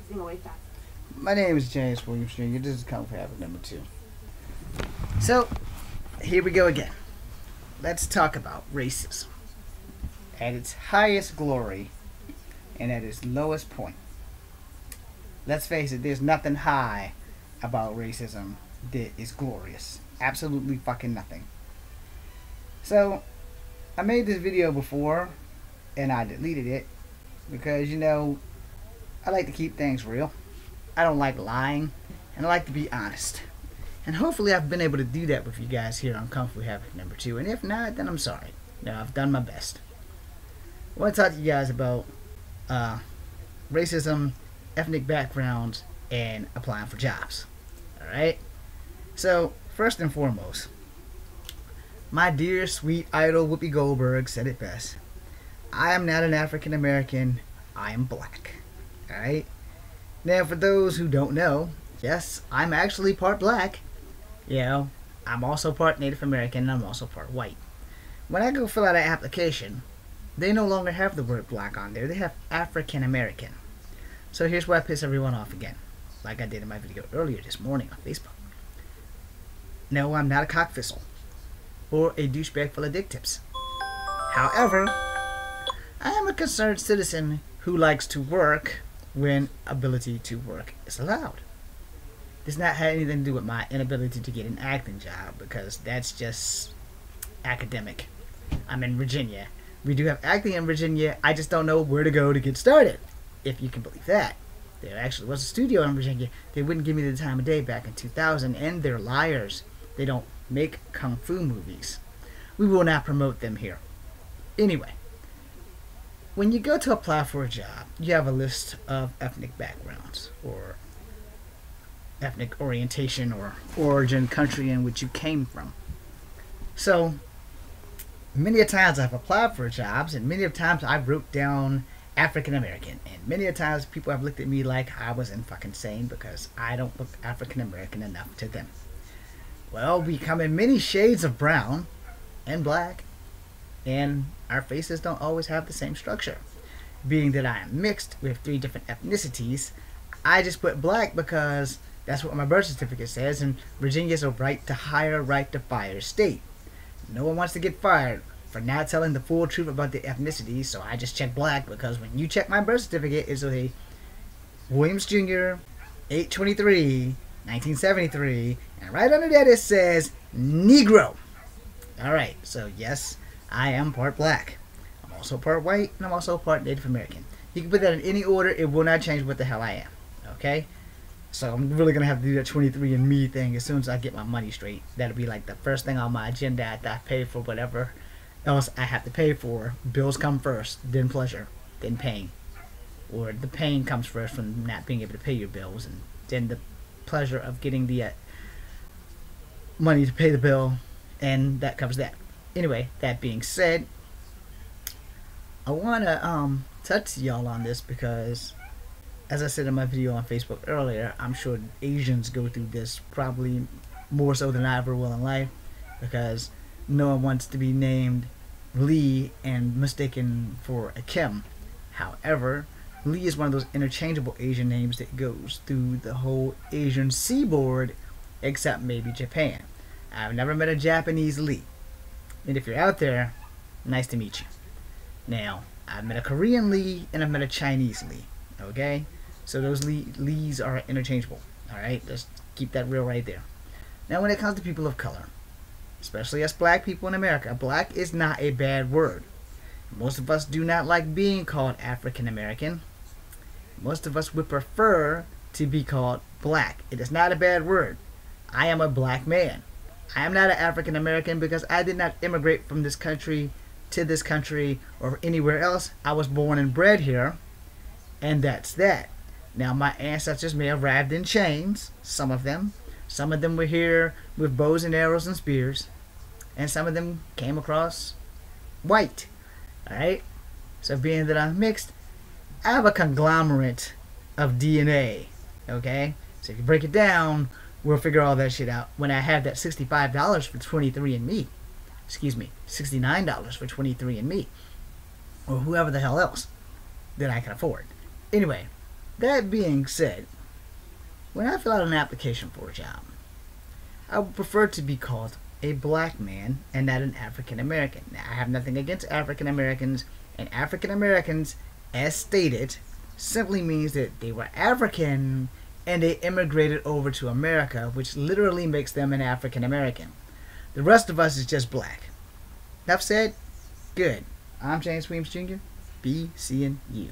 Sing away fast. My name is James Williams Jr. This is Kung Fu Habit number 2. So, here we go again. Let's talk about racism. At its highest glory and at its lowest point. Let's face it, there's nothing high about racism that is glorious. Absolutely fucking nothing. So, I made this video before and I deleted it because, you know, I like to keep things real. I don't like lying, and I like to be honest. And hopefully I've been able to do that with you guys here on Kung Fu Habit number 2. And if not, then I'm sorry. No, I've done my best. I want to talk to you guys about racism, ethnic backgrounds, and applying for jobs. Alright? So, first and foremost, my dear sweet idol Whoopi Goldberg said it best. I am not an African American, I am black. Alright? Now, for those who don't know, yes, I'm actually part black. You know, I'm also part Native American and I'm also part white. When I go fill out an application, they no longer have the word black on there. They have African American. So here's where I piss everyone off again, like I did in my video earlier this morning on Facebook. No, I'm not a cockfizzle or a douchebag full of dick tips. However, I am a concerned citizen who likes to work when ability to work is allowed. This not have anything to do with my inability to get an acting job, because that's just academic. I'm in Virginia. We do have acting in Virginia. I just don't know where to go to get started, if you can believe that. There actually was a studio in Virginia. They wouldn't give me the time of day back in 2000, and they're liars. They don't make kung fu movies. We will not promote them here. Anyway, when you go to apply for a job, you have a list of ethnic backgrounds, or ethnic orientation, or origin, country in which you came from. So, many a times I've applied for jobs, and many a times I've wrote down African American, and many a times people have looked at me like I was insane because I don't look African American enough to them. Well, we come in many shades of brown and black, and our faces don't always have the same structure. Being that I am mixed with 3 different ethnicities, I just put black because that's what my birth certificate says, and Virginia is a right to hire, right to fire state. No one wants to get fired for not telling the full truth about the ethnicity, so I just check black, because when you check my birth certificate, it's a Williams Jr., 8/23, 1973, and right under that it says Negro. Alright, so yes, I am part black. I'm also part white, and I'm also part Native American. You can put that in any order, it will not change what the hell I am. Okay? So I'm really going to have to do that 23andMe thing as soon as I get my money straight. That'll be like the first thing on my agenda after I pay for whatever else I have to pay for. Bills come first, then pleasure, then pain. Or the pain comes first from not being able to pay your bills, and then the pleasure of getting the money to pay the bill, and that covers that. Anyway, that being said, I want to touch y'all on this because, as I said in my video on Facebook earlier, I'm sure Asians go through this probably more so than I ever will in life, because no one wants to be named Lee and mistaken for a Kim. However, Lee is one of those interchangeable Asian names that goes through the whole Asian seaboard, except maybe Japan. I've never met a Japanese Lee. And if you're out there, nice to meet you. Now, I've met a Korean Lee and I've met a Chinese Lee. Okay? So those Lees are interchangeable. Alright? Let's keep that real right there. Now, when it comes to people of color, especially us black people in America, black is not a bad word. Most of us do not like being called African American. Most of us would prefer to be called black. It is not a bad word. I am a black man. I am not an African American because I did not immigrate from this country to this country or anywhere else. I was born and bred here, and that's that. Now, my ancestors may have arrived in chains, some of them. Some of them were here with bows and arrows and spears, and some of them came across white. Alright? So being that I'm mixed, I have a conglomerate of DNA. Okay? So if you break it down, we'll figure all that shit out when I have that $65 for 23andMe. Excuse me, $69 for 23andMe. Or whoever the hell else that I can afford. Anyway, That being said, when I fill out an application for a job, I would prefer to be called a black man and not an African American. Now, I have nothing against African Americans, and African Americans, as stated, simply means that they were African and they immigrated over to America, which literally makes them an African American. The rest of us is just black. Enough said? Good. I'm James Williams Jr. Be seeing you.